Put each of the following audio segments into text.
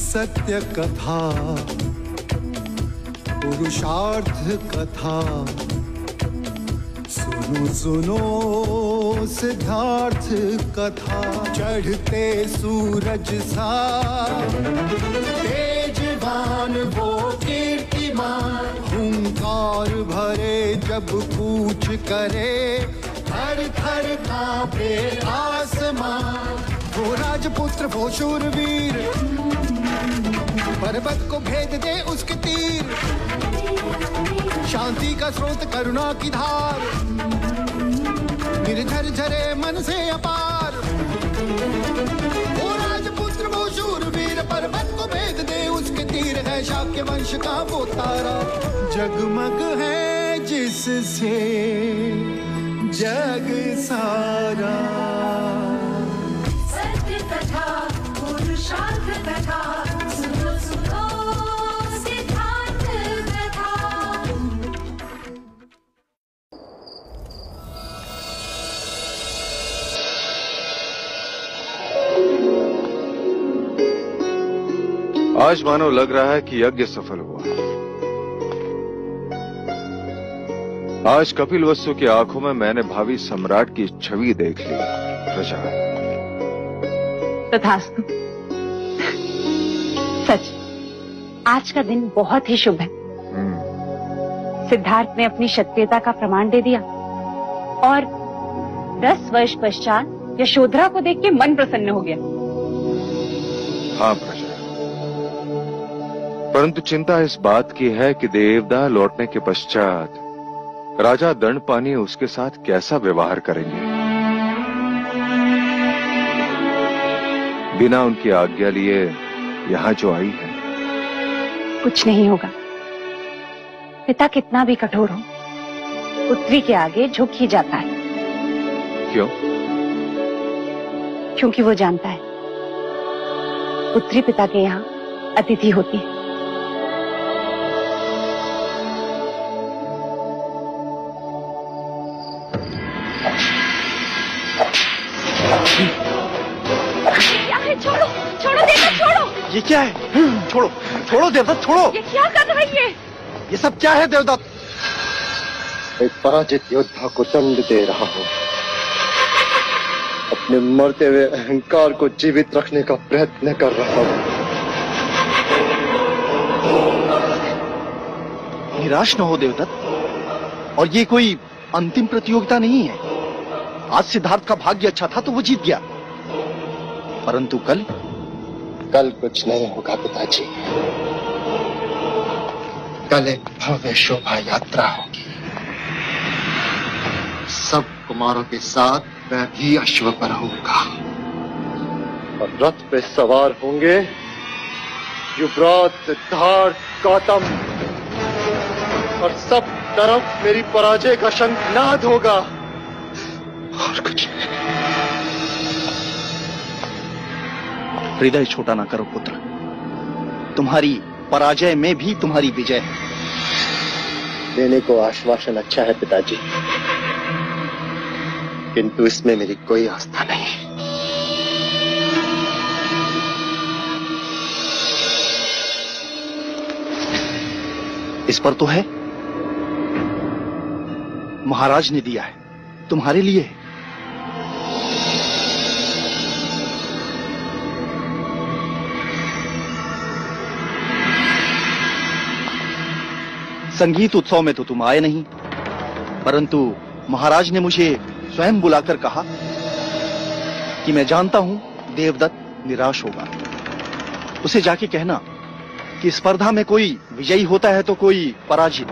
सत्य कथा, पुरुषार्थ कथा, सुनो सुनो सिद्धार्थ कथा। चढ़ते सूरज सा तेजवान वो कीर्तिमान, हुंकार भरे जब कूच करे, थर थर कांपे आसमान। वो राजपुत्र वो शूरवीर, पर्वत को भेद दे उसके तीर, शांति का स्रोत करुणा की धार, निर्झर झरे मन से अपार। वो राजपुत्र वो शूरवीर, पर्वत को भेद दे उसके तीर, है शाक्य वंश का वो तारा, जगमग है जिससे जग सारा। सत्य कथा, पुरुषार्थ कथा, सुनो सुनो सिद्धार्थ कथा। आज मानो लग रहा है कि यज्ञ सफल हुआ। आज कपिल वस्तु की आंखों में मैंने भावी सम्राट की छवि देख ली। प्रजा तथास्तु। सच, आज का दिन बहुत ही शुभ है। सिद्धार्थ ने अपनी क्षत्रियता का प्रमाण दे दिया और 10 वर्ष पश्चात यशोधरा को देख के मन प्रसन्न हो गया। हाँ प्रजा, परंतु चिंता इस बात की है कि देवदा लौटने के पश्चात राजा दंडपानी उसके साथ कैसा व्यवहार करेंगे। बिना उनकी आज्ञा लिए यहाँ जो आई है। कुछ नहीं होगा। पिता कितना भी कठोर हो, पुत्री के आगे झुक ही जाता है। क्यों? क्योंकि वो जानता है पुत्री पिता के यहाँ अतिथि होती है। छोड़ो, छोड़ो देवदत्त, छोड़ो। ये क्या है? छोड़ो, छोड़ो देवदत्त, छोड़ो। ये क्या कर रहा है ये सब क्या है देवदत्त? एक पराजित योद्धा को दंड दे रहा हूँ। अपने मरते हुए अहंकार को जीवित रखने का प्रयत्न कर रहा हूँ। निराश न हो देवदत्त, और ये कोई अंतिम प्रतियोगिता नहीं है। आज सिद्धार्थ का भाग्य अच्छा था तो वो जीत गया, परंतु कल कुछ नहीं होगा पिताजी। कल एक भव्य शोभा यात्रा होगी। सब कुमारों के साथ मैं भी अश्व पर होऊंगा और रथ पे सवार होंगे युवराज सिद्धार्थ गौतम, और सब तरफ मेरी पराजय का शंखनाद होगा और कुछ नहीं। हृदय छोटा ना करो पुत्र, तुम्हारी पराजय में भी तुम्हारी विजय है। देने को आश्वासन अच्छा है पिताजी, किंतु इसमें मेरी कोई आस्था नहीं। इस पर तो है, महाराज ने दिया है, तुम्हारे लिए है। संगीत उत्सव में तो तुम आए नहीं, परंतु महाराज ने मुझे स्वयं बुलाकर कहा कि मैं जानता हूं देवदत्त निराश होगा। उसे जाके कहना कि स्पर्धा में कोई विजयी होता है तो कोई पराजित,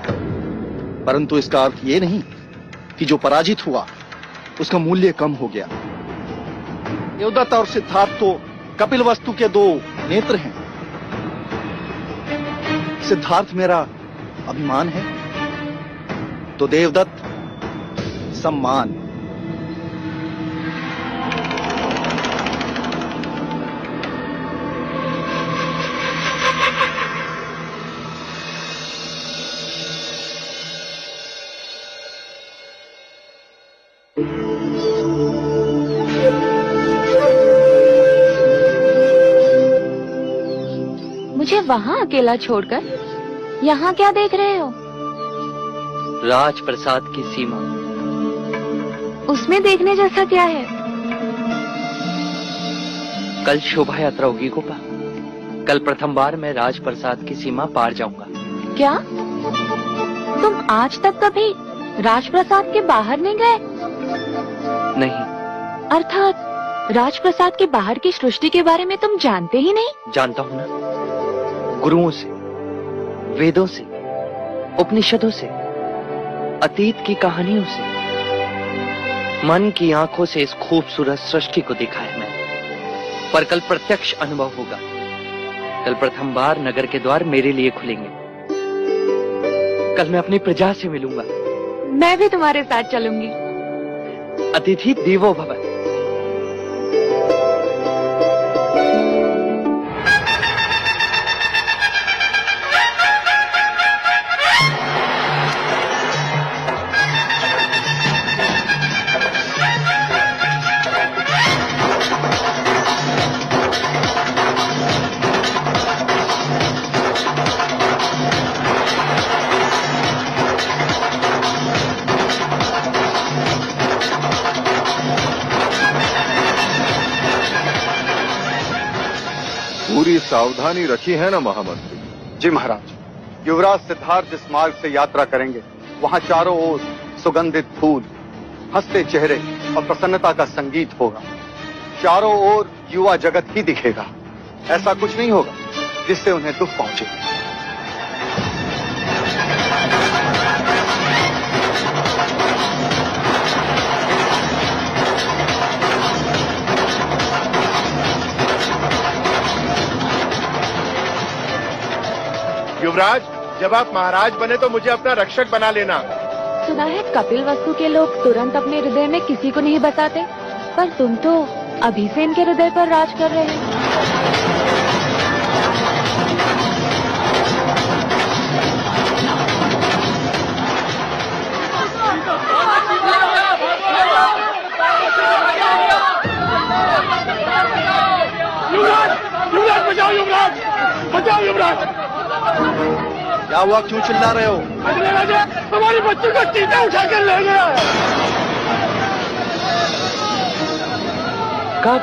परंतु इसका अर्थ ये नहीं कि जो पराजित हुआ उसका मूल्य कम हो गया। देवदत्त और सिद्धार्थ तो कपिलवस्तु के दो नेत्र हैं। सिद्धार्थ मेरा अभिमान है तो देवदत्त सम्मान। मुझे वहाँ अकेला छोड़कर यहाँ क्या देख रहे हो? राजप्रसाद की सीमा। उसमें देखने जैसा क्या है? कल शोभा यात्रा होगी गोपा। कल प्रथम बार मैं राजप्रसाद की सीमा पार जाऊंगा। क्या तुम आज तक कभी राजप्रसाद के बाहर नहीं गए? नहीं। अर्थात राजप्रसाद के बाहर की सृष्टि के बारे में तुम जानते ही नहीं? जानता हूँ ना, गुरुओं से, वेदों से, उपनिषदों से, अतीत की कहानियों से, मन की आंखों से इस खूबसूरत सृष्टि को देखा है मैंने। पर कल प्रत्यक्ष अनुभव होगा। कल प्रथम बार नगर के द्वार मेरे लिए खुलेंगे। कल मैं अपनी प्रजा से मिलूंगा। मैं भी तुम्हारे साथ चलूंगी। अतिथि देवो भव। पूरी सावधानी रखी है ना महामंत्री? जी महाराज। युवराज सिद्धार्थ जिस मार्ग से यात्रा करेंगे वहां चारों ओर सुगंधित फूल, हंसते चेहरे और प्रसन्नता का संगीत होगा। चारों ओर युवा जगत ही दिखेगा। ऐसा कुछ नहीं होगा जिससे उन्हें दुख पहुंचे। युवराज, जब आप महाराज बने तो मुझे अपना रक्षक बना लेना। सुना है कपिलवस्तु के लोग तुरंत अपने हृदय में किसी को नहीं बसाते, पर तुम तो अभी से इनके हृदय पर राज कर रहे हो। युवराज बचाओ, युवराज बचाओ, युवराज। क्या हुआ, क्यों चिल्ला रहे हो? अगले राजा हमारी बच्ची को चीता उठाकर ले गया। कब?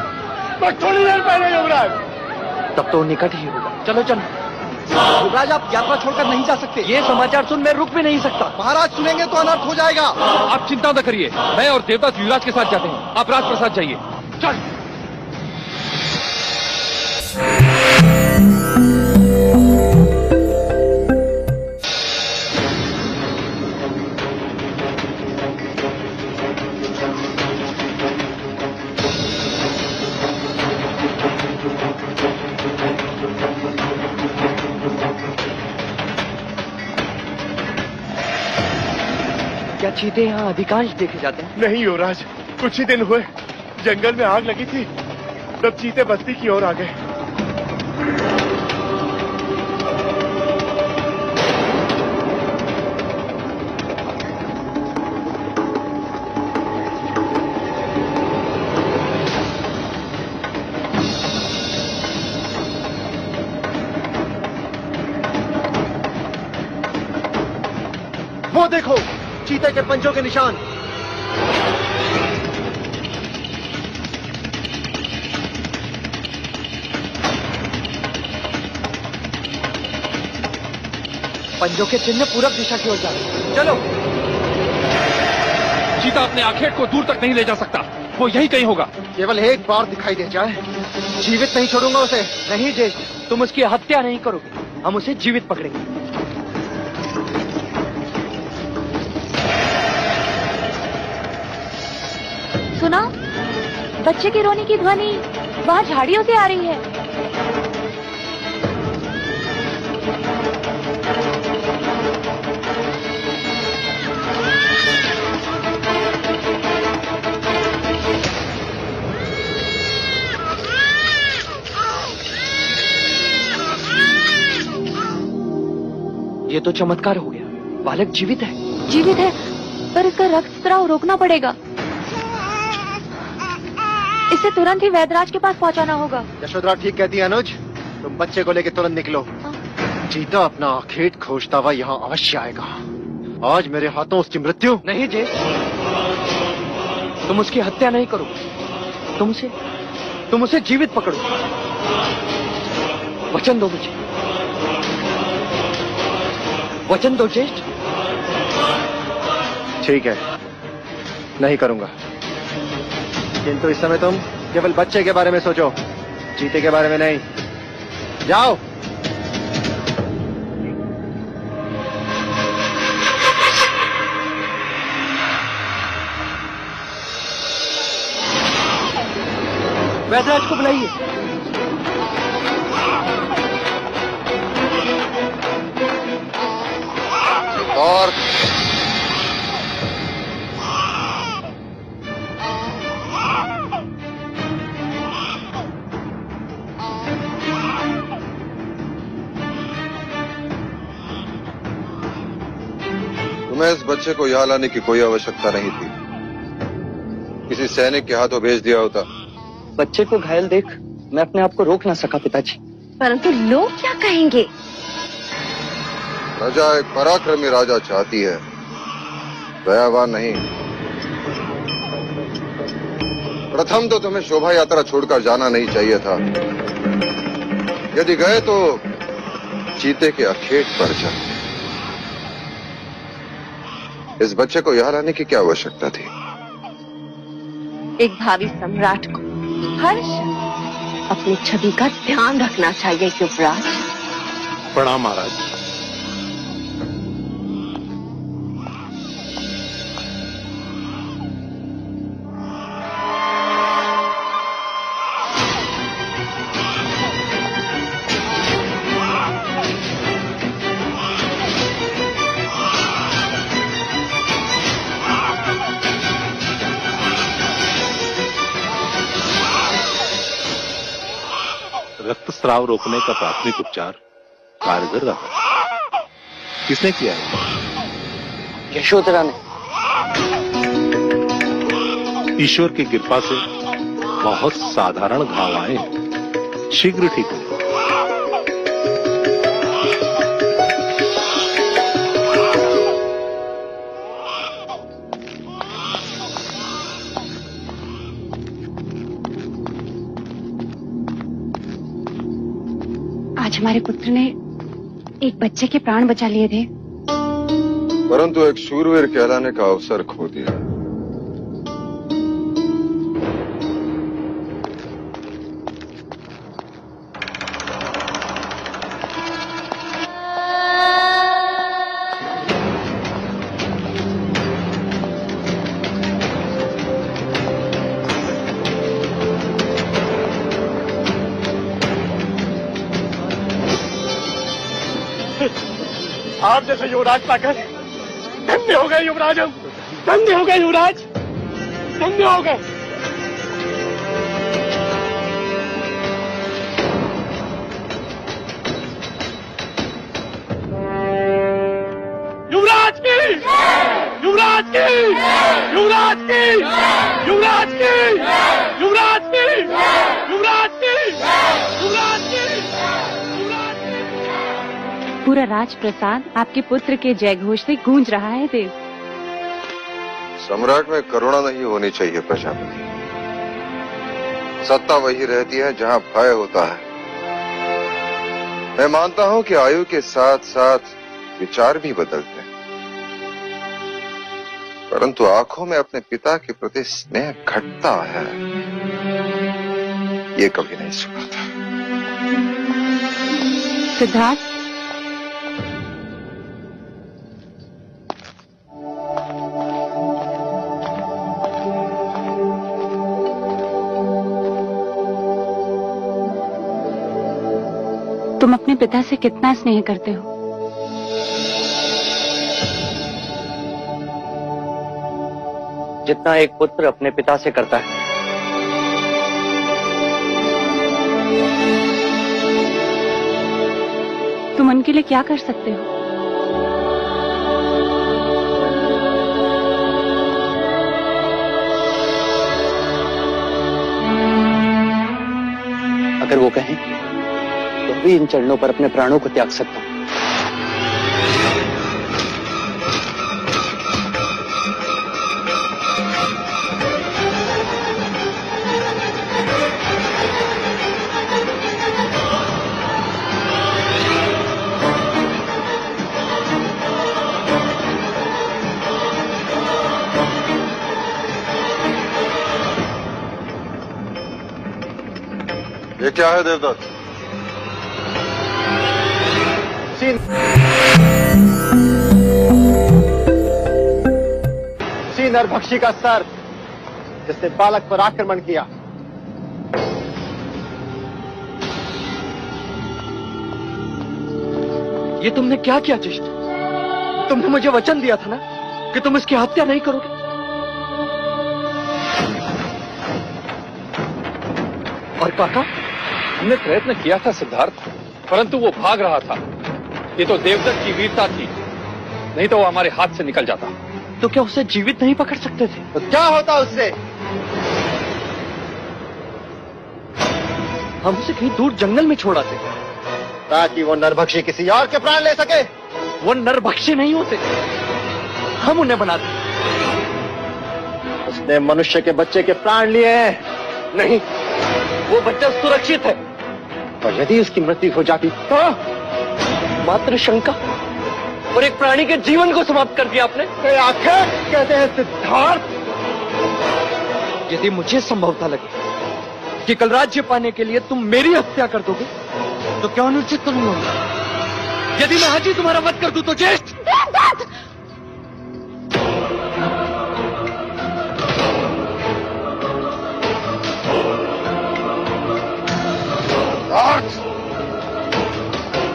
बस थोड़ी देर पहले युवराज। तब तो निकट ही होगा। चलो चलो। युवराज, आप यात्रा छोड़कर नहीं जा सकते। ये समाचार सुन मैं रुक भी नहीं सकता। महाराज सुनेंगे तो अनर्थ हो जाएगा। आप चिंता न करिए, मैं और देवदत्त युवराज के साथ जाते हैं। आप राजप्रसाद जाइए। चल। क्या चीते यहाँ अधिकांश देखे जाते हैं? नहीं युवराज, कुछ ही दिन हुए जंगल में आग लगी थी, तब चीते बस्ती की ओर आ गए। वो देखो, चीते के पंजों के निशान। पंजों के चिन्ह पूरब दिशा की ओर जा रहे हैं। चलो। चीता अपने आखेट को दूर तक नहीं ले जा सकता, वो यही कहीं होगा। केवल एक बार दिखाई दे जाए, जीवित नहीं छोड़ूंगा उसे। नहीं जेठ, तुम उसकी हत्या नहीं करोगे, हम उसे जीवित पकड़ेंगे। बच्चे के रोने की ध्वनि वहाँ झाड़ियों से आ रही है। ये तो चमत्कार हो गया। बालक जीवित है। जीवित है, पर इसका रक्तस्राव रोकना पड़ेगा। इसे तुरंत ही वैद्यराज के पास पहुंचाना होगा। यशोधरा ठीक कहती है अनुज, तुम बच्चे को लेकर तुरंत निकलो। चीता अपना आखेट खोजता हुआ यहाँ अवश्य आएगा। आज मेरे हाथों उसकी मृत्यु नहीं जे, तुम उसकी हत्या नहीं करो। तुम उसे जीवित पकड़ो। वचन दो मुझे, वचन दो ज्येष्ठ। ठीक है, नहीं करूंगा, किंतु इस समय तुम केवल बच्चे के बारे में सोचो, चीते के बारे में नहीं। जाओ। वैद्यराज को बुलाइए। और तुम्हें इस बच्चे को यहाँ लाने की कोई आवश्यकता नहीं थी। किसी सैनिक के हाथों भेज दिया होता। बच्चे को घायल देख मैं अपने आप को रोक ना सका पिताजी। परंतु लोग क्या कहेंगे? प्रजा एक पराक्रमी राजा चाहती है, दयावान नहीं। प्रथम तो तुम्हें शोभा यात्रा छोड़कर जाना नहीं चाहिए था। यदि गए तो चीते के अखेट पर जाते। इस बच्चे को यहाँ लाने की क्या आवश्यकता थी? एक भावी सम्राट को हर क्षण अपनी छवि का ध्यान रखना चाहिए युवराज। प्रणाम महाराज। रक्तस्राव रोकने का प्राथमिक उपचार कारगर रहा। किसने किया है? यशोधरा ने। ईश्वर की कृपा से बहुत साधारण घाव आए हैं, शीघ्र ठीक हो। आज हमारे पुत्र ने एक बच्चे के प्राण बचा लिए थे, परंतु एक शूरवीर कहलाने का अवसर खो दिया। आप जैसे युवराज पाकर धन्य हो गए युवराज। हम धन्य हो गए युवराज, धन्य हो गए। युवराज की, युवराज की, युवराज की, युवराज की, युवराज की, युवराज की, युवराज की। पूरा राजप्रसाद आपके पुत्र के जय घोष से गूंज रहा है देव। सम्राट में करुणा नहीं होनी चाहिए प्रजापति। सत्ता वही रहती है जहां भय होता है। मैं मानता हूं कि आयु के साथ साथ विचार भी बदलते हैं, परंतु आंखों में अपने पिता के प्रति स्नेह घटता है, ये कभी नहीं सुना था। सिद्धार्थ, तुम अपने पिता से कितना स्नेह करते हो। जितना एक पुत्र अपने पिता से करता है। तुम उनके लिए क्या कर सकते हो? अगर वो कहें तो भी इन चरणों पर अपने प्राणों को त्याग सकता हूं। ये क्या है देवदत्त? उसी नरभक्षी का सर जिसने बालक पर आक्रमण किया। ये तुमने क्या किया जिष्ट? तुमने मुझे वचन दिया था ना कि तुम इसकी हत्या नहीं करोगे। और काका, हमने प्रयत्न किया था सिद्धार्थ, परंतु वो भाग रहा था। ये तो देवदत्त की वीरता थी, नहीं तो वो हमारे हाथ से निकल जाता। तो क्या उसे जीवित नहीं पकड़ सकते थे? तो क्या होता उससे? हम उसे कहीं दूर जंगल में छोड़ाते ताकि वो नरभक्षी किसी और के प्राण ले सके। वो नरभक्षी नहीं होते, हम उन्हें बनाते। उसने मनुष्य के बच्चे के प्राण लिए हैं। नहीं, वो बच्चा सुरक्षित है। और यदि उसकी मृत्यु हो जाती तो? मात्र शंका और एक प्राणी के जीवन को समाप्त कर दिया आपने। आखिर कहते हैं सिद्धार्थ, यदि मुझे संभवता लगे कि कल राज्य पाने के लिए तुम मेरी हत्या कर दोगे तो क्या अनुचित तो नहीं होगा? यदि मैं आज ही तुम्हारा वध कर दूं तो ज्येष्ठ।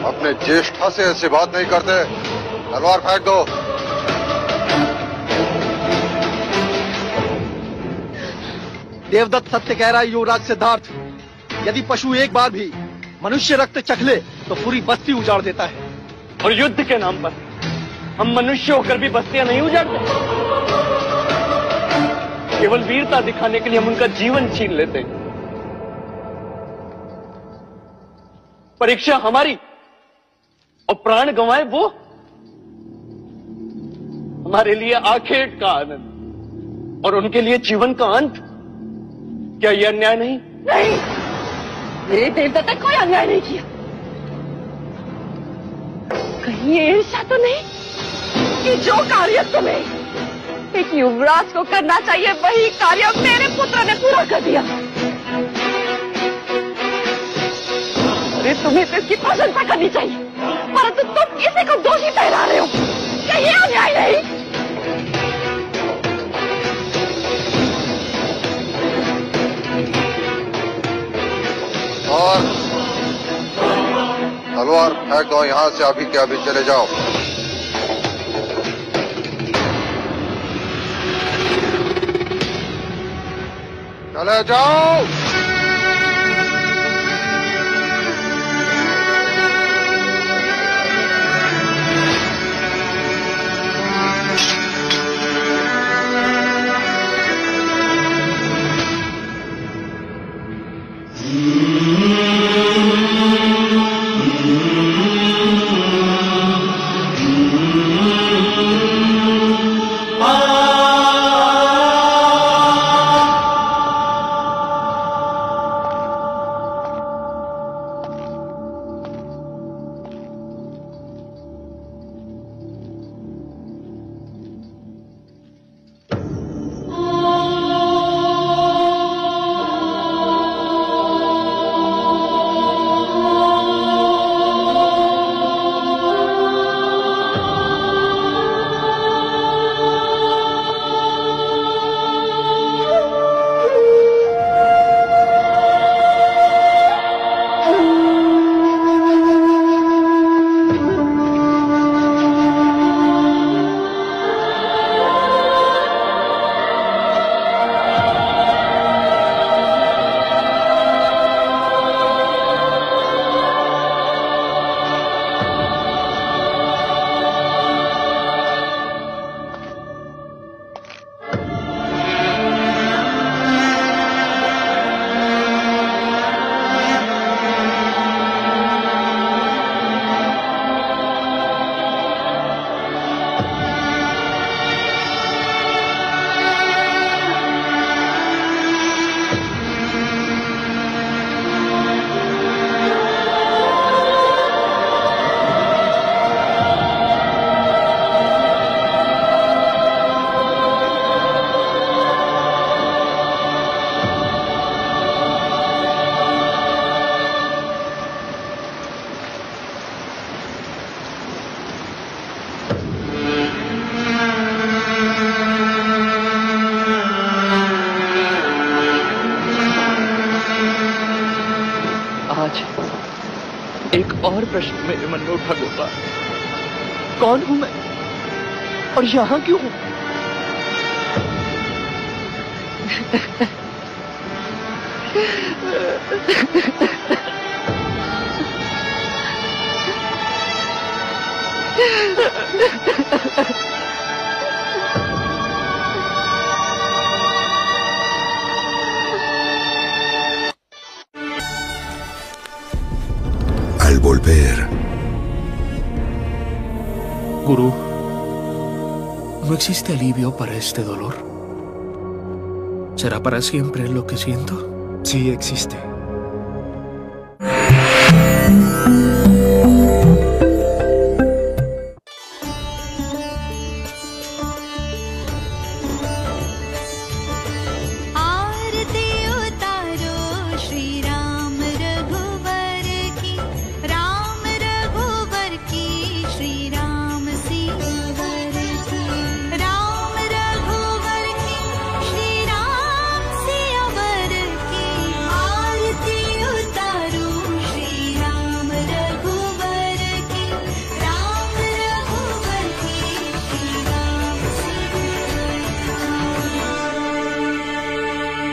अपने ज्येष्ठा से ऐसी बात नहीं करते। तलवार फेंक दो। देवदत्त सत्य कह रहा है युवराज सिद्धार्थ। यदि पशु एक बार भी मनुष्य रक्त चखले तो पूरी बस्ती उजाड़ देता है। और युद्ध के नाम पर हम मनुष्य होकर भी बस्तियां नहीं उजाड़ते। केवल वीरता दिखाने के लिए हम उनका जीवन छीन लेते। परीक्षा हमारी और प्राण गंवाए वो हमारे लिए आखेट का आनंद और उनके लिए जीवन का अंत। क्या यह अन्याय नहीं? नहीं, मेरे देवदत्त ने कोई अन्याय नहीं किया। कहीं ये ईर्ष्या तो नहीं कि जो कार्य तुम्हें एक युवराज को करना चाहिए वही कार्य मेरे पुत्र ने पूरा कर दिया। अरे तुम्हें तो इसकी प्रशंसा करनी चाहिए, परंतु तुम इसी को दोषी ठहरा रहे हो। क्या ये अन्याय नहीं? और तलवार फेंक दो यहां से, अभी के अभी चले जाओ। चले जाओ। और प्रश्न मेरे मन में उठा गोपाल, कौन हूं मैं और यहां क्यों हूं? Al volver. Gurú, ¿no existe alivio para este dolor? ¿Será para siempre lo que siento? Sí existe.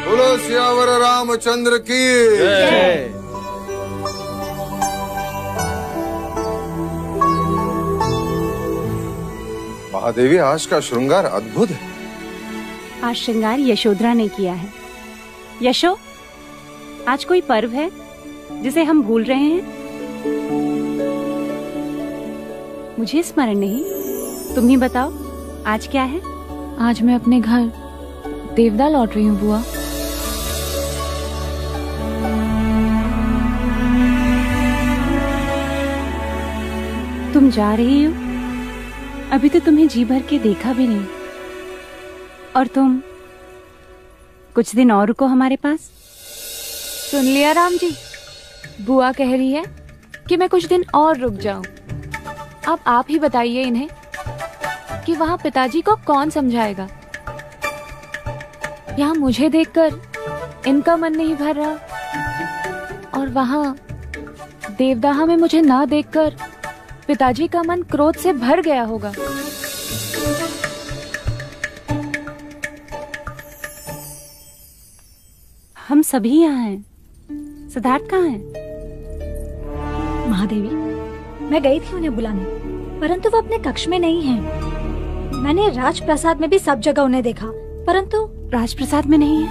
बोलो सियावर रामचंद्र की जय। महादेवी, आज का श्रृंगार अद्भुत है। आज श्रृंगार यशोधरा ने किया है। यशो, आज कोई पर्व है जिसे हम भूल रहे हैं? मुझे स्मरण नहीं, तुम ही बताओ आज क्या है? आज मैं अपने घर देवदा लौट रही हूँ बुआ। तुम जा रही हो? अभी तो तुम्हें जी भर के देखा भी नहीं। और तुम कुछ दिन और रुको हमारे पास। सुन लिया राम जी, बुआ कह रही है कि मैं कुछ दिन और रुक जाऊं। अब आप ही बताइए इन्हें कि वहां पिताजी को कौन समझाएगा। यहाँ मुझे देखकर इनका मन नहीं भर रहा और वहां देवदाहा में मुझे ना देखकर पिताजी का मन क्रोध से भर गया होगा। हम सभी यहाँ हैं। सिद्धार्थ कहाँ है? महादेवी, मैं गई थी उन्हें बुलाने, परंतु वो अपने कक्ष में नहीं है। मैंने राजप्रसाद में भी सब जगह उन्हें देखा, परंतु राजप्रसाद में नहीं है।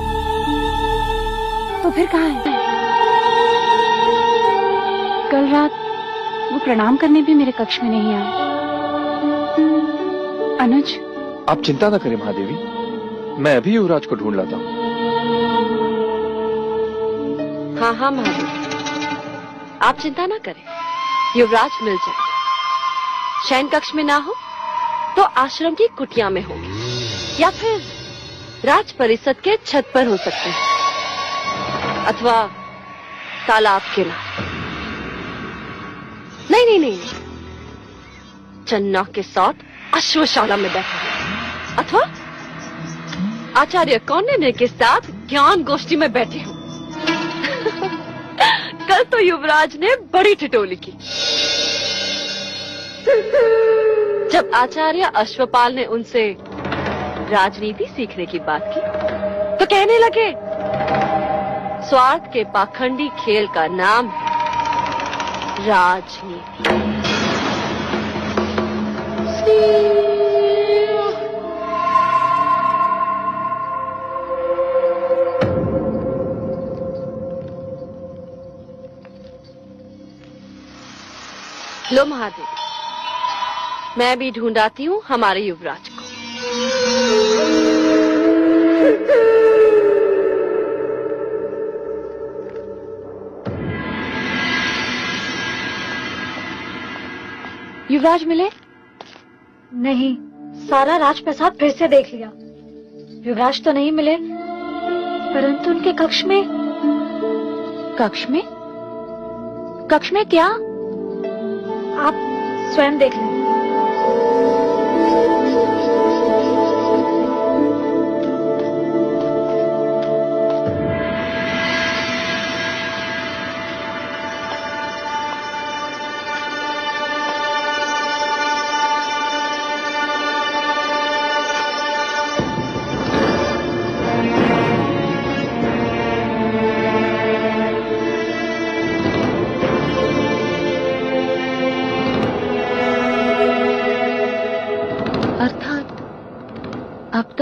तो फिर कहाँ है? कल रात वो प्रणाम करने भी मेरे कक्ष में नहीं आए। अनुज, आप चिंता न करें महादेवी, मैं अभी युवराज को ढूंढ लाता हूँ। हाँ हाँ महादेवी, आप चिंता ना करें, युवराज मिल जाए। शयन कक्ष में ना हो तो आश्रम की कुटिया में होगी, या फिर राज परिषद के छत पर हो सकते हैं, अथवा तालाब किनारे। नहीं, चन्ना के साथ अश्वशाला में बैठे हैं, अथवा आचार्य कौंडिन्य के साथ ज्ञान गोष्ठी में बैठे हूँ। कल तो युवराज ने बड़ी ठिठोली की जब आचार्य अश्वपाल ने उनसे राजनीति सीखने की बात की, तो कहने लगे स्वार्थ के पाखंडी खेल का नाम है राजनीति। लो महादेव, मैं भी ढूंढाती हूँ हमारे युवराज को। युवराज मिले? नहीं, सारा राजप्रसाद फिर से देख लिया। युवराज तो नहीं मिले, परंतु उनके कक्ष में। कक्ष में? कक्ष में क्या? आप स्वयं देख लें।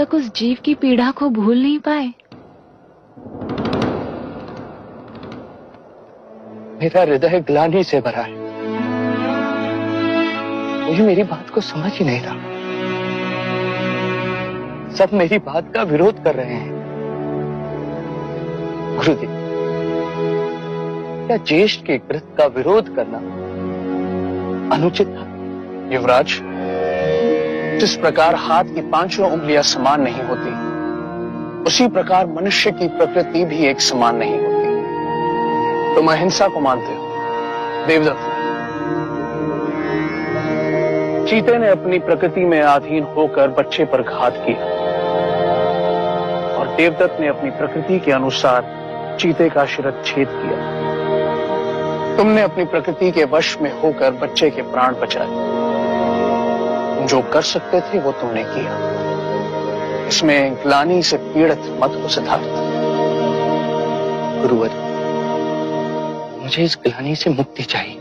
तक उस जीव की पीड़ा को भूल नहीं पाए। मेरा हृदय ग्लानि से भरा है। कोई मेरी बात को समझ ही नहीं रहा। सब मेरी बात का विरोध कर रहे हैं। गुरुदेव, क्या ज्येष्ठ के कृत्य का विरोध करना अनुचित था? युवराज, जिस प्रकार हाथ की पांचों उंगलियां समान नहीं होती, उसी प्रकार मनुष्य की प्रकृति भी एक समान नहीं होती। तुम अहिंसा को मानते हो देवदत्त। चीते ने अपनी प्रकृति में अधीन होकर बच्चे पर घात किया और देवदत्त ने अपनी प्रकृति के अनुसार चीते का शिरच्छेद किया। तुमने अपनी प्रकृति के वश में होकर बच्चे के प्राण बचाए। तुम जो कर सकते थे वो तुमने किया। इसमें ग्लानि से पीड़ित मत हो सिद्धार्थ। गुरुवर, मुझे इस ग्लानि से मुक्ति चाहिए।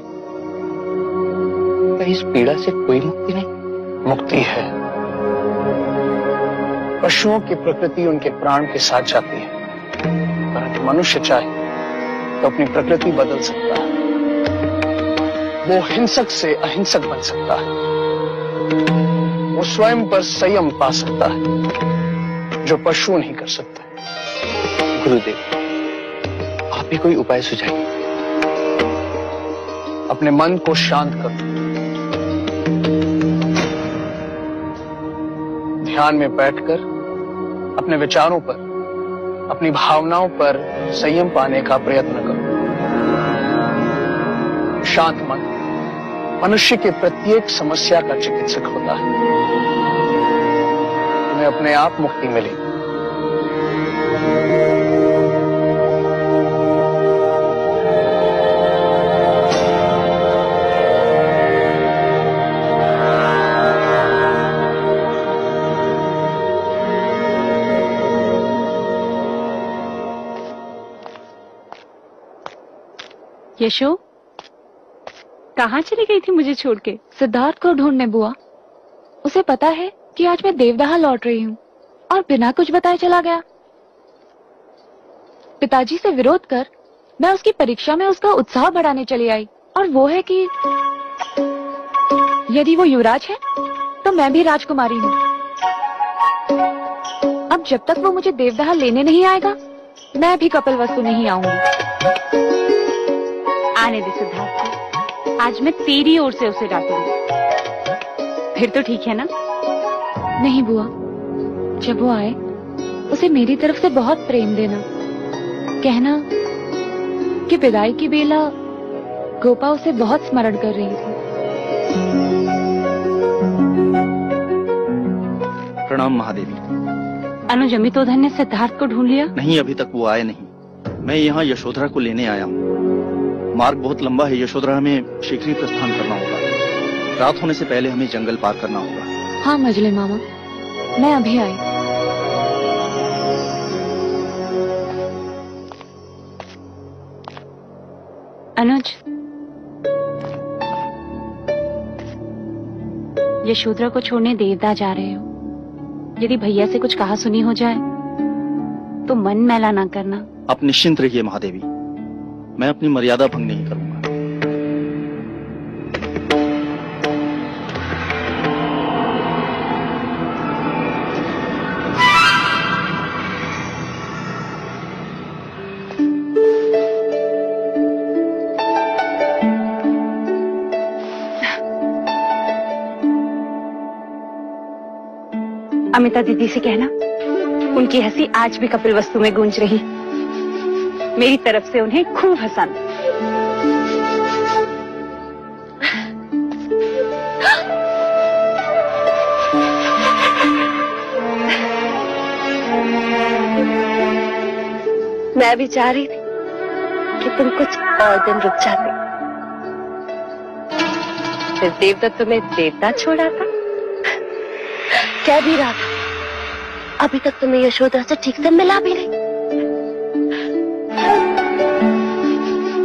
क्या इस पीड़ा से कोई मुक्ति नहीं? मुक्ति है। पशुओं की प्रकृति उनके प्राण के साथ जाती है, परंतु मनुष्य चाहे तो अपनी प्रकृति बदल सकता है। वो हिंसक से अहिंसक बन सकता है। वो स्वयं पर संयम पा सकता है, जो पशु नहीं कर सकते। गुरुदेव, आप ही कोई उपाय सुझाइए। अपने मन को शांत करो। ध्यान में बैठकर अपने विचारों पर, अपनी भावनाओं पर संयम पाने का प्रयत्न करो। शांत मन मनुष्य के प्रत्येक समस्या का चिकित्सक होता है। तुम्हें अपने आप मुक्ति मिलेगी। यशो, कहाँ चली गई थी मुझे छोड़ के? सिद्धार्थ को ढूंढने बुआ। उसे पता है कि आज मैं देवदाह लौट रही हूँ और बिना कुछ बताए चला गया। पिताजी से विरोध कर मैं उसकी परीक्षा में उसका उत्साह बढ़ाने चली आई, और वो है कि यदि वो युवराज है तो मैं भी राजकुमारी हूँ। अब जब तक वो मुझे देवदाह लेने नहीं आएगा, मैं भी कपिलवस्तु नहीं आऊंगी। आने दे सिद्धार्थ, आज मैं तेरी ओर से उसे डांटूंगी। फिर तो ठीक है ना? नहीं बुआ, जब वो आए उसे मेरी तरफ से बहुत प्रेम देना। कहना कि विदाई की बेला गोपा उसे बहुत स्मरण कर रही थी। प्रणाम महादेवी। अनुज अमितोधन ने सिद्धार्थ को ढूंढ लिया? नहीं, अभी तक वो आए नहीं। मैं यहाँ यशोधरा को लेने आया हूँ। मार्ग बहुत लंबा है। यशोधरा हमें शीघ्र ही प्रस्थान करना होगा। रात होने से पहले हमें जंगल पार करना होगा। हाँ मजले मामा, मैं अभी आई। अनुज, यशोधरा को छोड़ने देवदाह जा रहे हो। यदि भैया से कुछ कहा सुनी हो जाए तो मन मैला ना करना। आप निश्चिंत रहिए महादेवी, मैं अपनी मर्यादा भंग नहीं करूंगा। अमिता दीदी से कहना, उनकी हंसी आज भी कपिलवस्तु में गूंज रही। मेरी तरफ से उन्हें खूब हंसाना। मैं भी चाह रही थी कि तुम कुछ और दिन रुक जाते। फिर देवदत्त तुम्हें देवता छोड़ा था, कह भी रहा था अभी तक तुम्हें यशोधरा से ठीक से मिला भी नहीं।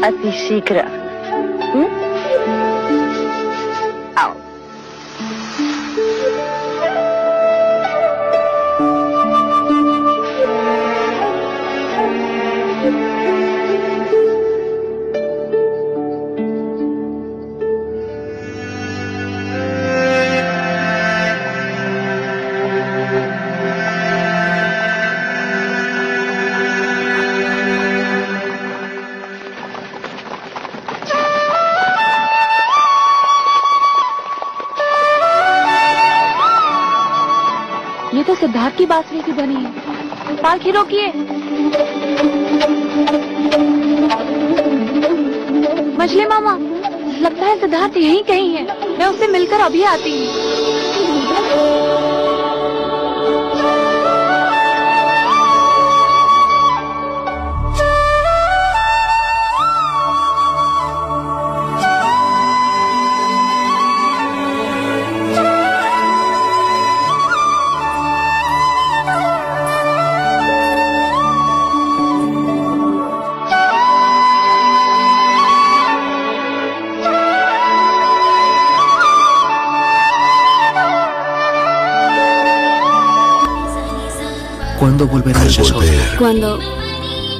अति शीघ्र आओ। ये तो सिद्धार्थ की बांसुरी की ध्वनि है। पालकी रोकिए। मछली मामा, लगता है सिद्धार्थ यहीं कहीं है। मैं उससे मिलकर अभी आती हूँ। ¿Cuándo volverás, Yashoda? Cuando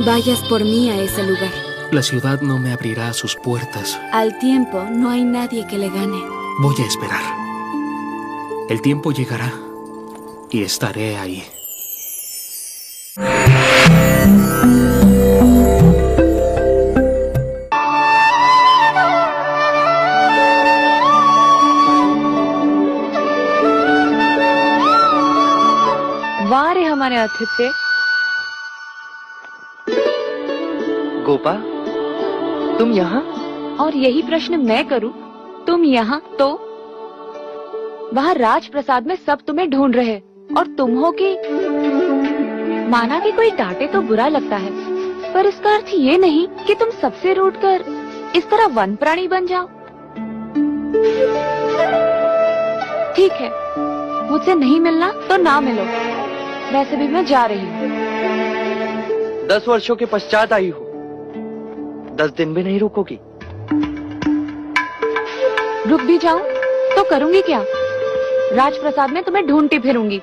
vayas por mí a ese lugar. La ciudad no me abrirá sus puertas. Al tiempo no hay nadie que le gane. Voy a esperar. El tiempo llegará y estaré ahí. वाह रे हमारे आतिथ्य। गोपा, तुम यहाँ? और यही प्रश्न मैं करूं, तुम यहाँ तो? वहाँ राजप्रसाद में सब तुम्हें ढूंढ रहे और तुम हो कि माना कि कोई डांटे तो बुरा लगता है, पर इसका अर्थ ये नहीं कि तुम सबसे रूठकर इस तरह वन प्राणी बन जाओ। ठीक है, मुझसे नहीं मिलना तो ना मिलो। वैसे भी मैं जा रही हूँ। 10 वर्षों के पश्चात आई हो, 10 दिन भी नहीं रुकोगी? रुक भी जाऊं तो करूंगी क्या? राजप्रसाद में तुम्हें ढूंढती फिरूंगी।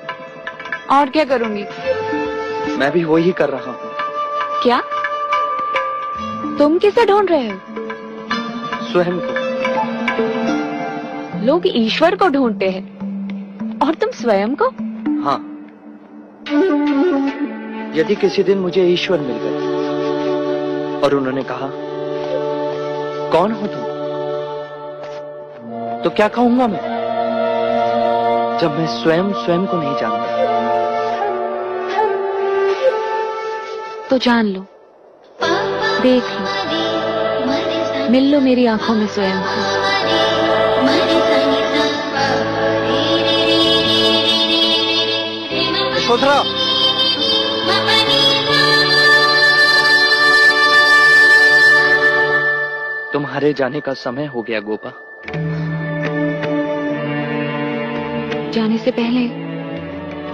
और क्या करूंगी? मैं भी वही कर रहा हूँ। क्या? तुम किसे ढूंढ रहे हो? स्वयं को। लोग ईश्वर को ढूंढते हैं और तुम स्वयं को? हाँ। यदि किसी दिन मुझे ईश्वर मिल गए और उन्होंने कहा, कौन हो तुम? तो क्या कहूंगा मैं, जब मैं स्वयं को नहीं जानता? तो जान लो, देख लो, मिल लो मेरी आंखों में स्वयं को। यशोधरा, तुम्हारे जाने का समय हो गया गोपा। जाने से पहले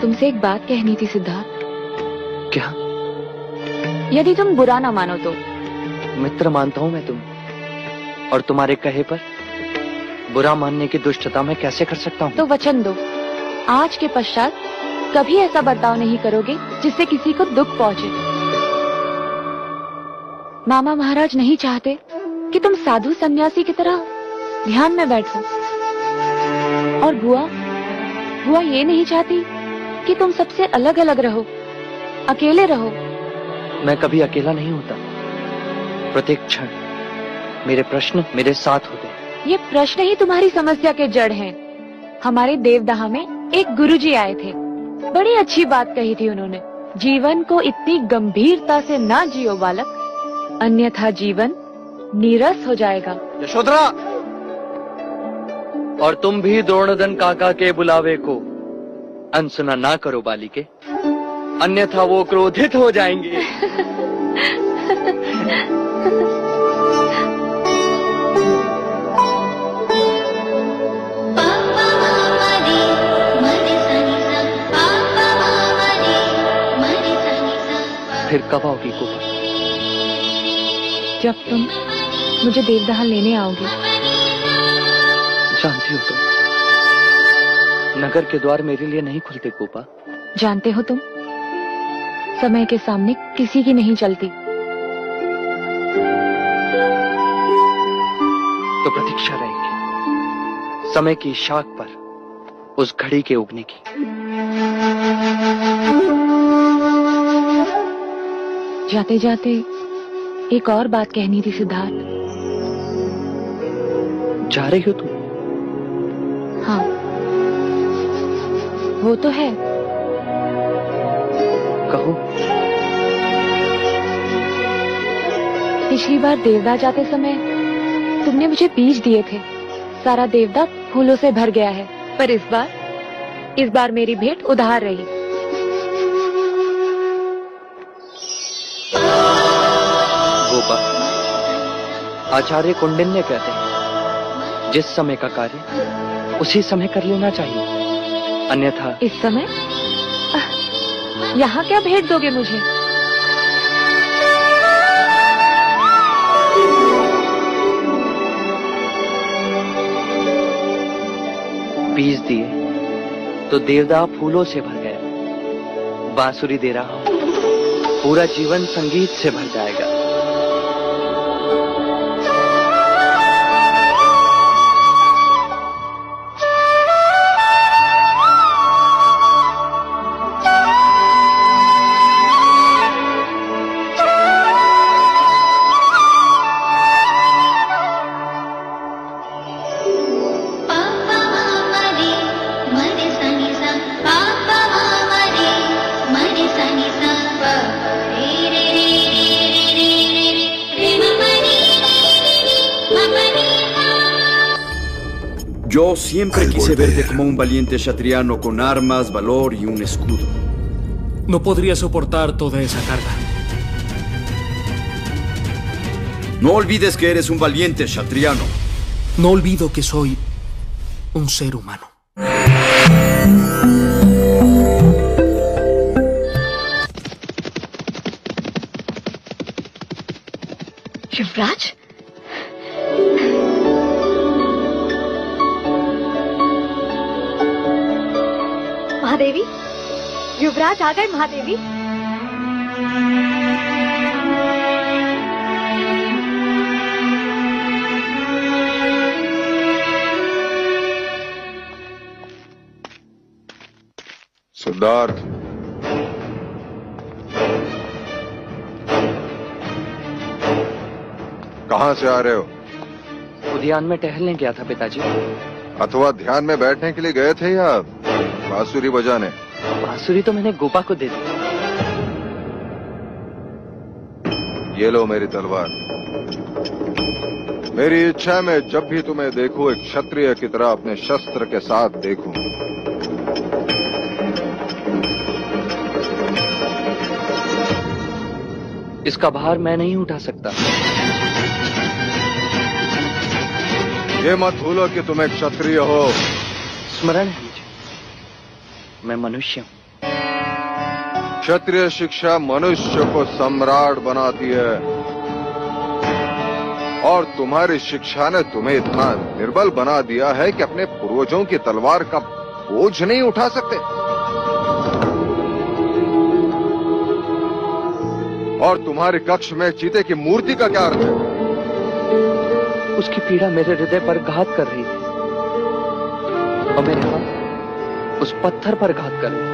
तुमसे एक बात कहनी थी सिद्धार्थ। क्या? यदि तुम बुरा ना मानो तो। मित्र मानता हूं मैं तुम्हें, और तुम्हारे कहे पर बुरा मानने की दुष्टता मैं कैसे कर सकता हूं? तो वचन दो, आज के पश्चात कभी ऐसा बर्ताव नहीं करोगे जिससे किसी को दुख पहुंचे। मामा महाराज नहीं चाहते कि तुम साधु सन्यासी की तरह ध्यान में बैठो, और बुआ ये नहीं चाहती कि तुम सबसे अलग अलग रहो, अकेले रहो। मैं कभी अकेला नहीं होता। प्रत्येक क्षण मेरे प्रश्न मेरे साथ होते। ये प्रश्न ही तुम्हारी समस्या के जड़ हैं। हमारे देवदहा में एक गुरुजी आए थे, बड़ी अच्छी बात कही थी उन्होंने। जीवन को इतनी गंभीरता से ना जियो बालक, अन्यथा जीवन नीरस हो जाएगा। यशोधरा, और तुम भी द्रोणदन काका के बुलावे को अनसुना ना करो बालिके, अन्यथा वो क्रोधित हो जाएंगे। फिर कब आओगी गोपा? जब तुम मुझे देवदहा लेने आओगे। जानती हो तुम, नगर के द्वार मेरे लिए नहीं खुलते गोपा। जानते हो तुम, समय के सामने किसी की नहीं चलती। तो प्रतीक्षा रहेगी समय की शाख पर उस घड़ी के उगने की। जाते जाते एक और बात कहनी थी सिद्धार्थ। जा रही हो तुम? हाँ, वो तो है। कहो। पिछली बार देवदार जाते समय तुमने मुझे बीज दिए थे। सारा देवदार फूलों से भर गया है, पर इस बार मेरी भेंट उधार रही। गोपा, आचार्य कौंडिन्य कहते हैं जिस समय का कार्य उसी समय कर लेना चाहिए, अन्यथा। इस समय यहाँ क्या भेंट दोगे मुझे? बीज दिए तो देवदार फूलों से भर गया। बांसुरी दे रहा हूं, पूरा जीवन संगीत से भर जाएगा। Yo siempre quise verte como un valiente shatriano con armas, valor y un escudo. No podría soportar toda esa carga. No olvides que eres un valiente shatriano. No olvido que soy un ser humano. युवराज, महादेवी, युवराज आ गए। महादेवी, सिद्धार्थ, कहां से आ रहे हो? उद्यान में टहलने गया था पिताजी। अथवा ध्यान में बैठने के लिए गए थे या बांसुरी बजाने? बांसुरी तो मैंने गोपा को दे दी। ये लो मेरी तलवार। मेरी इच्छा में जब भी तुम्हें देखूं एक क्षत्रिय की तरह अपने शस्त्र के साथ देखूं। इसका भार मैं नहीं उठा सकता। ये मत भूलो कि तुम एक क्षत्रिय हो। स्मरण है मुझे, मैं मनुष्य हूं। क्षत्रिय शिक्षा मनुष्य को सम्राट बनाती है, और तुम्हारी शिक्षा ने तुम्हें इतना निर्बल बना दिया है कि अपने पूर्वजों की तलवार का बोझ नहीं उठा सकते। और तुम्हारे कक्ष में चीते की मूर्ति का क्या अर्थ है? उसकी पीड़ा मेरे हृदय पर घात कर रही थी, और मेरे हाथ उस पत्थर पर घात कर रहे थे,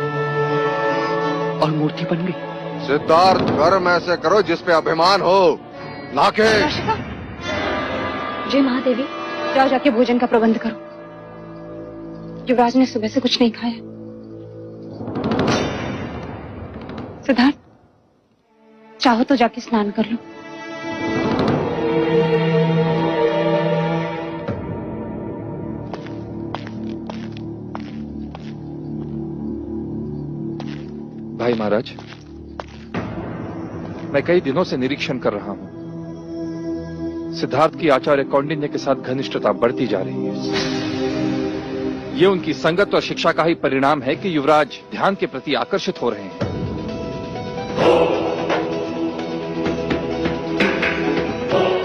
और मूर्ति बन गई। सिद्धार्थ, कर्म ऐसे करो जिस पे अभिमान हो, ना के। जय महादेवी, जाओ जाके भोजन का प्रबंध करो। युवराज ने सुबह से कुछ नहीं खाया। सिद्धार्थ, चाहो तो जाके स्नान कर लो। भाई महाराज, मैं कई दिनों से निरीक्षण कर रहा हूं। सिद्धार्थ की आचार्य कौंडिन्य के साथ घनिष्ठता बढ़ती जा रही है। ये उनकी संगत और शिक्षा का ही परिणाम है कि युवराज ध्यान के प्रति आकर्षित हो रहे हैं।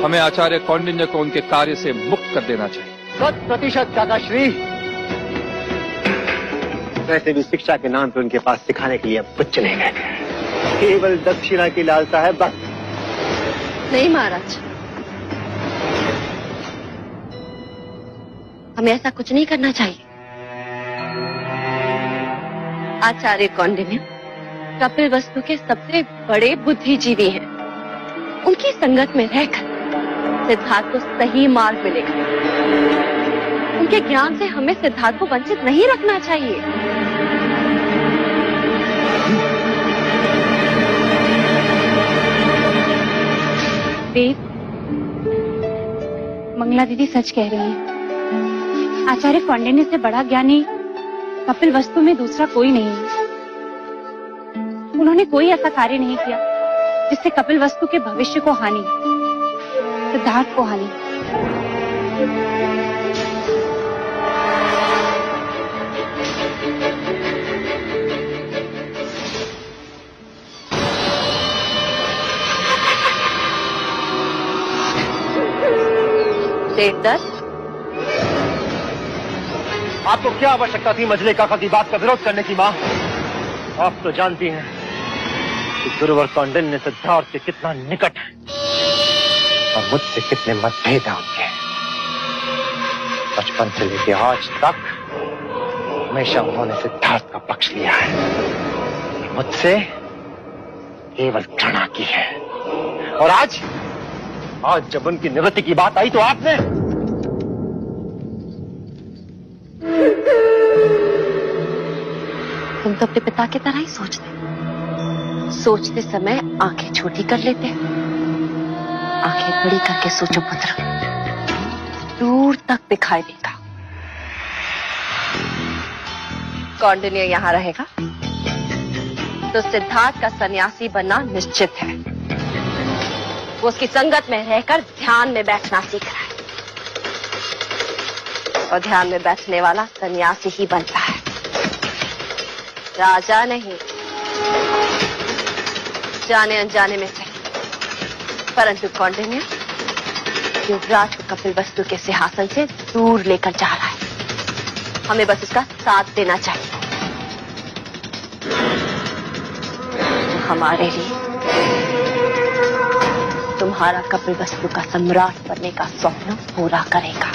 हमें आचार्य कौंडिन्य को उनके कार्य से मुक्त कर देना चाहिए। 100% काकाश्री। वैसे भी शिक्षा के नाम पर उनके पास सिखाने के लिए अब कुछ नहीं गए, केवल दक्षिणा की लालसा है बस। नहीं महाराज, हमें ऐसा कुछ नहीं करना चाहिए। आचार्य कौंडिन्य कपिल वस्तु के सबसे बड़े बुद्धिजीवी हैं। उनकी संगत में रहकर सिद्धार्थ को सही मार्ग मिलेगा। उनके ज्ञान से हमें सिद्धार्थ को वंचित नहीं रखना चाहिए। देव, मंगला दीदी सच कह रही है। आचार्य कौंडिन्य से बड़ा ज्ञानी कपिल वस्तु में दूसरा कोई नहीं है। उन्होंने कोई ऐसा कार्य नहीं किया जिससे कपिल वस्तु के भविष्य को हानि, सिद्धार्थ को हानि। देवदत्त, आपको क्या आवश्यकता थी मजले काका की बात का विरोध करने की? माँ, आप तो जानती हैं कि गुरुवर कौंडिन्य सिद्धार्थ के कितना निकट है और मुझसे कितने मतभेद हैं उनके। बचपन से लेके आज तक हमेशा उन्होंने सिद्धार्थ का पक्ष लिया है। मुझसे केवल घृणा की है। और आज जब उनकी निवृत्ति की बात आई तो आपने तुम तो अपने पिता की तरह ही सोचते समय आंखें छोटी कर लेते हैं। आंखें बड़ी करके सोचो पुत्र, दूर तक दिखाई देगा। कौंडिन्य यहाँ रहेगा तो सिद्धार्थ का सन्यासी बनना निश्चित है। वो उसकी संगत में रहकर ध्यान में बैठना सीख रहा है और ध्यान में बैठने वाला सन्यासी ही बनता है, राजा नहीं। जाने अनजाने में सही, परंतु कौंडिन्य युवराज को कपिल वस्तु के सिंहासन से दूर लेकर जा रहा है। हमें बस उसका साथ देना चाहिए। हमारे लिए तुम्हारा कपिल वस्तु का सम्राट बनने का स्वप्न पूरा करेगा।